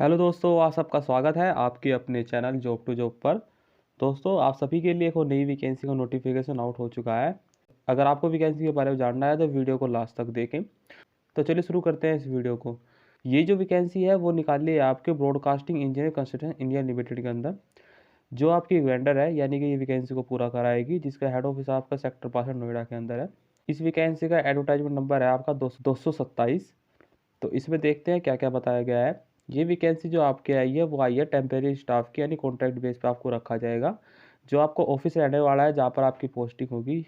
Hello दोस्तों, आप सबका स्वागत है आपके अपने चैनल जॉब टू जॉब पर। दोस्तों, आप सभी के लिए एक और नई वैकेंसी का नोटिफिकेशन आउट हो चुका है। अगर आपको वैकेंसी के बारे में जानना है तो वीडियो को लास्ट तक देखें। तो चलिए शुरू करते हैं इस वीडियो को। ये जो वैकेंसी है वो निकाली है आपके broadcasting engineer construction India limited के अंदर। जो आपकी वेंडर है यानी कि ये वैकेंसी को पूरा कराएगी, जिसका हेड ऑफिस आपका सेक्टर 62 नोएडा के अंदर है। इस वैकेंसी का एडवर्टाइजमेंट नंबर है आपका 227। तो इसमें देखते हैं क्या क्या बताया गया है। ये वैकेंसी जो आपके आई है वो आई है टेम्परेरी स्टाफ की, यानी कॉन्ट्रैक्ट बेस पे आपको रखा जाएगा। जो आपको ऑफिस रहने वाला है, जहाँ पर आपकी पोस्टिंग होगी,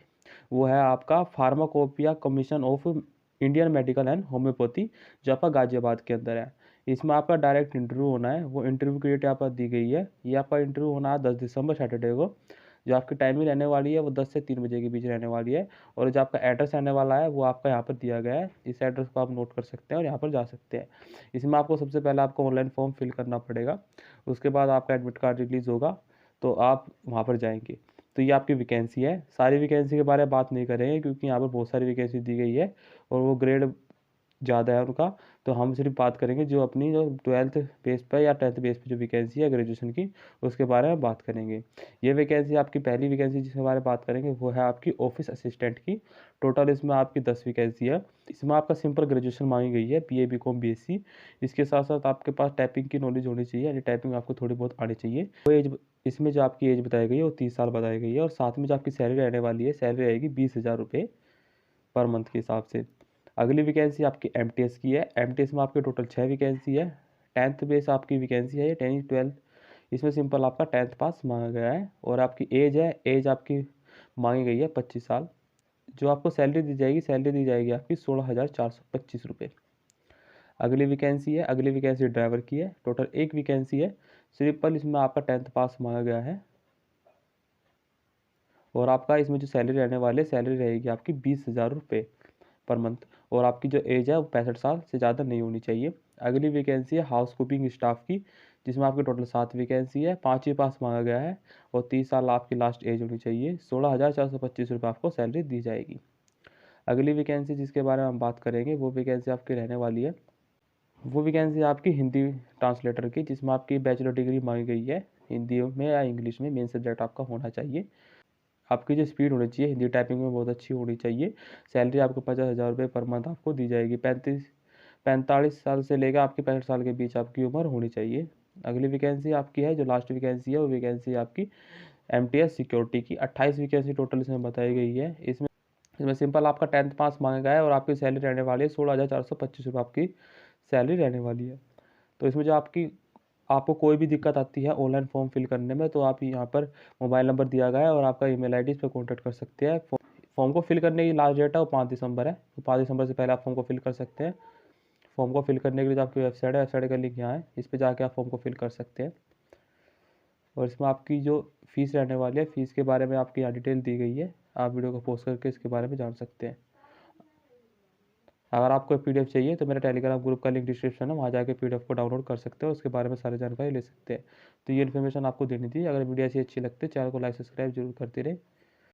वो है आपका pharmacopoeia commission of Indian medical and homeopathy, जो आपका गाजियाबाद के अंदर है। इसमें आपका डायरेक्ट इंटरव्यू होना है। वो इंटरव्यू की डेट यहाँ पर दी गई है। ये आपका इंटरव्यू होना है 10 दिसंबर सैटरडे को। जो आपकी टाइमिंग रहने वाली है वो 10 से 3 बजे के बीच रहने वाली है। और जो आपका एड्रेस रहने वाला है वो आपका यहाँ पर दिया गया है। इस एड्रेस को आप नोट कर सकते हैं और यहाँ पर जा सकते हैं। इसमें आपको सबसे पहले आपको ऑनलाइन फॉर्म फिल करना पड़ेगा। उसके बाद आपका एडमिट कार्ड रिलीज़ होगा तो आप वहाँ पर जाएंगे। तो ये आपकी वैकेंसी है। सारी वैकेंसी के बारे में बात नहीं करेंगे क्योंकि यहाँ पर बहुत सारी वैकेंसी दी गई है और वो ग्रेड ज़्यादा है उनका। तो हम सिर्फ बात करेंगे जो अपनी जो 12th बेस पर या 10th बेस पर जो वैकेंसी है ग्रेजुएशन की, उसके बारे में बात करेंगे। ये वैकेंसी आपकी पहली वैकेंसी जिसके बारे में बात करेंगे वो है आपकी ऑफिस असिस्टेंट की। टोटल इसमें आपकी 10 वैकेंसी है। इसमें आपका सिंपल ग्रेजुएशन मांगी गई है, BA BCom BSc। इसके साथ साथ आपके पास टाइपिंग की नॉलेज होनी चाहिए, यानी टाइपिंग आपको थोड़ी बहुत आनी चाहिए। वो एज, इसमें जो आपकी एज बताई गई है वो 30 साल बताई गई है। और साथ में जो आपकी सैलरी रहने वाली है, सैलरी रहेगी 20,000 रुपये पर मंथ के हिसाब से। अगली वैकेंसी आपकी MTS की है। MTS में आपके टोटल 6 वैकेंसी है। 10th बेस आपकी वैकेंसी है, ये 10 12। इसमें सिंपल आपका 10th पास मांगा गया है। और आपकी एज है, एज आपकी मांगी गई है 25 साल। जो आपको सैलरी दी जाएगी आपकी 16,425 रुपये। अगली वैकेंसी है, अगली वैकेंसी ड्राइवर की है। टोटल एक वैकेंसी है। सिंपल इसमें आपका 10th पास मांगा गया है। और आपका इसमें जो सैलरी रहने वाली है, सैलरी रहेगी आपकी 20,000 रुपये पर मंथ। और आपकी जो एज है वो 65 साल से ज़्यादा नहीं होनी चाहिए। अगली वैकेंसी है हाउस कीपिंग स्टाफ की, जिसमें आपके टोटल 7 वैकेंसी है। 5 पास मांगा गया है और 30 साल आपकी लास्ट एज होनी चाहिए। 16,425 रुपये आपको सैलरी दी जाएगी। अगली वैकेंसी जिसके बारे में हम बात करेंगे वो वैकेंसी आपकी रहने वाली है, वो वैकेंसी आपकी हिंदी ट्रांसलेटर की, जिसमें आपकी बैचलर डिग्री मांगी गई है। हिंदी में या इंग्लिश में मेन सब्जेक्ट आपका होना चाहिए। आपकी जो स्पीड होनी चाहिए हिंदी टाइपिंग में बहुत अच्छी होनी चाहिए। सैलरी आपको 50,000 रुपये पर मंथ आपको दी जाएगी। 45 साल से लेकर आपकी 65 साल के बीच आपकी उम्र होनी चाहिए। अगली वैकेंसी आपकी है, जो लास्ट वैकेंसी है, वो वैकेंसी आपकी MTS सिक्योरिटी की। 28 वैकेंसी टोटल इसमें बताई गई है। इसमें इसमें सिंपल आपका 10th पास मांगा गया है और आपकी सैलरी रहने वाली है 16,425 रुपये आपकी सैलरी रहने वाली है। तो इसमें जो आपको कोई भी दिक्कत आती है ऑनलाइन फॉर्म फिल करने में, तो आप यहाँ पर मोबाइल नंबर दिया गया है और आपका ईमेल आईडी इस पर कॉन्टैक्ट कर सकते हैं। फॉर्म को फिल करने की लास्ट डेट है वो 5 दिसंबर है। तो 5 दिसंबर से पहले आप फॉर्म को फिल कर सकते हैं। फॉर्म को फिल करने के लिए जो आपकी वेबसाइट है, वेबसाइट का लिंक यहाँ है, इस पर जाके आप फॉर्म को फिल कर सकते हैं। और इसमें आपकी जो फ़ीस रहने वाली है, फ़ीस के बारे में आपकी यहाँ डिटेल दी गई है। आप वीडियो को पॉज करके इसके बारे में जान सकते हैं। अगर आपको PDF चाहिए तो मेरा टेलीग्राम ग्रुप का लिंक डिस्क्रिप्शन है, वहाँ जाके PDF को डाउनलोड कर सकते हो, उसके बारे में सारी जानकारी ले सकते हैं। तो ये इन्फॉर्मेशन आपको देनी थी। अगर वीडियो ऐसी अच्छी लगती है, चैनल को लाइक सब्सक्राइब जरूर करते रहे।